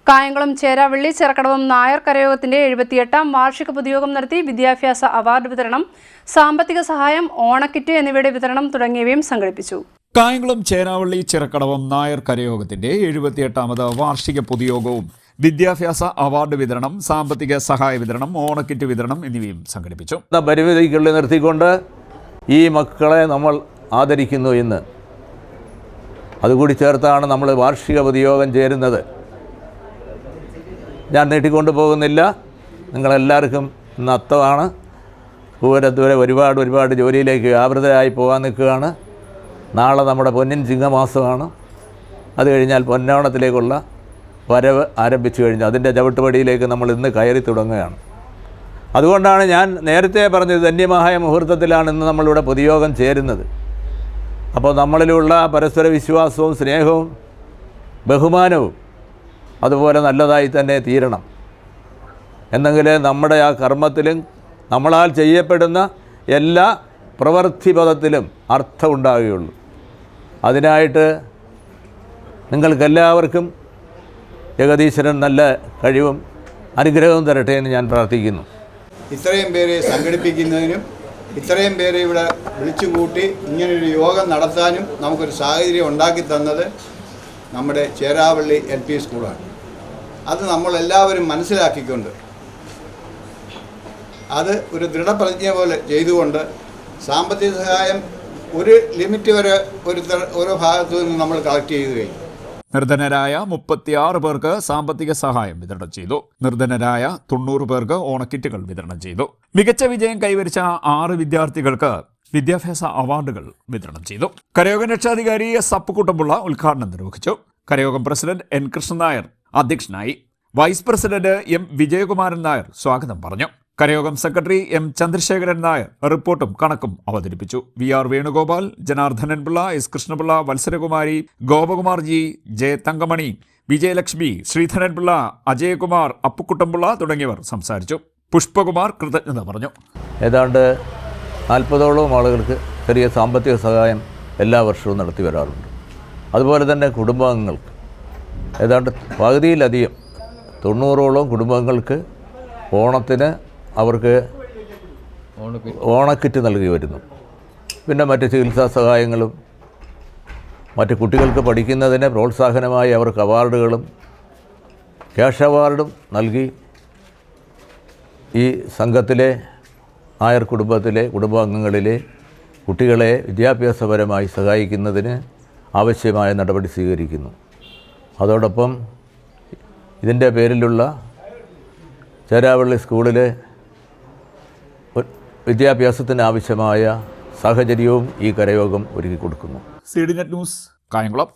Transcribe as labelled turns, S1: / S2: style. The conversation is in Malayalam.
S1: കായംകുളം ചേരാവള്ളി ചെറക്കടവം നായർ കരയോഗത്തിന്റെ 78ാം വാർഷിക പൊതുയോഗം നടത്തി വിദ്യാഭ്യാസ അവാർഡ് വിതരണം, സാമ്പത്തിക സഹായം, ഓണക്കിറ്റ് എന്നിവയുടെ വിതരണം തുടങ്ങിയവയും സംഘടിപ്പിച്ചു.
S2: കായംകുളം ചേരാവള്ളി ചെറക്കടവം നായർ കരയോഗത്തിന്റെ 78ാമത് വാർഷിക പൊതുയോഗവും വിദ്യാഭ്യാസ അവാർഡ് വിതരണം, സാമ്പത്തിക സഹായ വിതരണം, ഓണക്കിറ്റ് വിതരണം എന്നിവയും സംഘടിപ്പിച്ചു.
S3: പരിമിതിക്കുള്ളിൽ നിർത്തിക്കൊണ്ട് ഈ മക്കളെ നമ്മൾ ആദരിക്കുന്നു എന്ന് അതുകൂടി ചേർത്താണ് നമ്മൾ വാർഷിക പൊതുയോഗം ചേരുന്നത്. ഞാൻ നീട്ടിക്കൊണ്ടു പോകുന്നില്ല. നിങ്ങളെല്ലാവർക്കും ഇന്ന് അത്തമാണ്. പൂരത്തുവരെ ഒരുപാട് ജോലിയിലേക്ക് വ്യാപൃതരായി പോകാൻ നിൽക്കുകയാണ്. നാളെ നമ്മുടെ പൊന്നിൻ ചിങ്ങമാസമാണ്. അത് കഴിഞ്ഞാൽ പൊന്നോണത്തിലേക്കുള്ള വരവ് ആരംഭിച്ചു കഴിഞ്ഞു. അതിൻ്റെ ചവിട്ടുപടിയിലേക്ക് നമ്മൾ ഇന്ന് കയറി തുടങ്ങുകയാണ്. അതുകൊണ്ടാണ് ഞാൻ നേരത്തെ പറഞ്ഞത്, ധന്യമായ മുഹൂർത്തത്തിലാണ് ഇന്ന് നമ്മളിവിടെ പൊതുയോഗം ചേരുന്നത്. അപ്പോൾ നമ്മളിലുള്ള പരസ്പര വിശ്വാസവും സ്നേഹവും ബഹുമാനവും അതുപോലെ നല്ലതായി തന്നെ തീരണം. എന്നെങ്കിലേ നമ്മുടെ ആ കർമ്മത്തിലും നമ്മളാൽ ചെയ്യപ്പെടുന്ന എല്ലാ പ്രവൃത്തിപദത്തിലും അർത്ഥം ഉണ്ടാകുകയുള്ളൂ. അതിനായിട്ട് നിങ്ങൾക്കെല്ലാവർക്കും ജഗദീശ്വരൻ നല്ല കഴിവും അനുഗ്രഹവും തരട്ടെ എന്ന് ഞാൻ പ്രാർത്ഥിക്കുന്നു.
S4: ഇത്രയും പേരെ സംഘടിപ്പിക്കുന്നതിനും ഇത്രയും പേരെ ഇവിടെ വിളിച്ചുകൂട്ടി ഇങ്ങനൊരു യോഗം നടത്താനും നമുക്കൊരു സാഹചര്യം ഉണ്ടാക്കി തന്നത് നമ്മുടെ ചേരാവള്ളി LP സ്കൂളാണ്. അത് നമ്മളെല്ലാവരും മനസ്സിലാക്കിക്കൊണ്ട് അത് ഒരു ദൃഢപ്രതിജ്ഞ പോലെ ചെയ്തുകൊണ്ട് സാമ്പത്തിക സഹായം ഒരു ലിമിറ്റ് വരെ ഓരോ ഭാഗത്തു നിന്ന് നമ്മൾ കളക്ട് ചെയ്തു കഴിഞ്ഞു.
S2: നിർധനരായ 36 പേർക്ക് സാമ്പത്തിക സഹായം വിതരണം ചെയ്തു. നിർധനരായ 90 പേർക്ക് ഓണക്കിറ്റുകൾ വിതരണം ചെയ്തു. മികച്ച വിജയം കൈവരിച്ച 6 വിദ്യാർത്ഥികൾക്ക് വിദ്യാഭ്യാസ അവാർഡുകൾ വിതരണം ചെയ്തു. കരയോഗം രക്ഷാധികാരി S. അപ്പുക്കുട്ടൻപിള്ള ഉദ്ഘാടനം നിർവഹിച്ചു. കരയോഗം പ്രസിഡന്റ് N. കൃഷ്ണൻ നായർ അധ്യക്ഷനായി. Vice president M. Vijayakumaran Nair സ്വാഗതം പറഞ്ഞു. കരയോഗം സെക്രട്ടറി M. ചന്ദ്രശേഖരൻ നായർ റിപ്പോർട്ടും കണക്കും അവതരിപ്പിച്ചു. VR Venugopal, Janardhanan Pillai, S. Krishnapillai, Vatsarakumari, Gopakumar G, J. Thankamani, Vijayalakshmi, Sreedharan Pillai, Ajayakumar, അപ്പുക്കുട്ടൻപിള്ള തുടങ്ങിയവർ സംസാരിച്ചു. പുഷ്പകുമാർ കൃതജ്ഞത പറഞ്ഞു.
S3: ഏതാണ്ട് 40ഓളം ആളുകൾക്ക് ചെറിയ സാമ്പത്തിക സഹായം എല്ലാ വർഷവും നടത്തി വരാറുണ്ട്. അതുപോലെ തന്നെ കുടുംബാംഗങ്ങൾക്ക് ഏതാണ്ട് പകുതിയിലധികം 90ഓളം കുടുംബങ്ങൾക്ക് ഓണത്തിന് അവർക്ക് ഓണക്കിറ്റ് നൽകി വരുന്നു. പിന്നെ മറ്റ് ചികിത്സാ സഹായങ്ങളും മറ്റ് കുട്ടികൾക്ക് പഠിക്കുന്നതിന് പ്രോത്സാഹനമായി അവർക്ക് അവാർഡുകളും ക്യാഷ് അവാർഡും നൽകി ഈ സംഘത്തിലെ നായർ കുടുംബത്തിലെ കുടുംബാംഗങ്ങളിലെ കുട്ടികളെ വിദ്യാഭ്യാസപരമായി സഹായിക്കുന്നതിന് ആവശ്യമായ നടപടി സ്വീകരിക്കുന്നു. അതോടൊപ്പം ഇതിൻ്റെ പേരിലുള്ള ചേരാവള്ളി സ്കൂളിലെ വിദ്യാഭ്യാസത്തിന് ആവശ്യമായ സാഹചര്യവും ഈ കരയോഗം ഒരുക്കി കൊടുക്കുന്നു.
S2: CDNet news, Kayamkulam.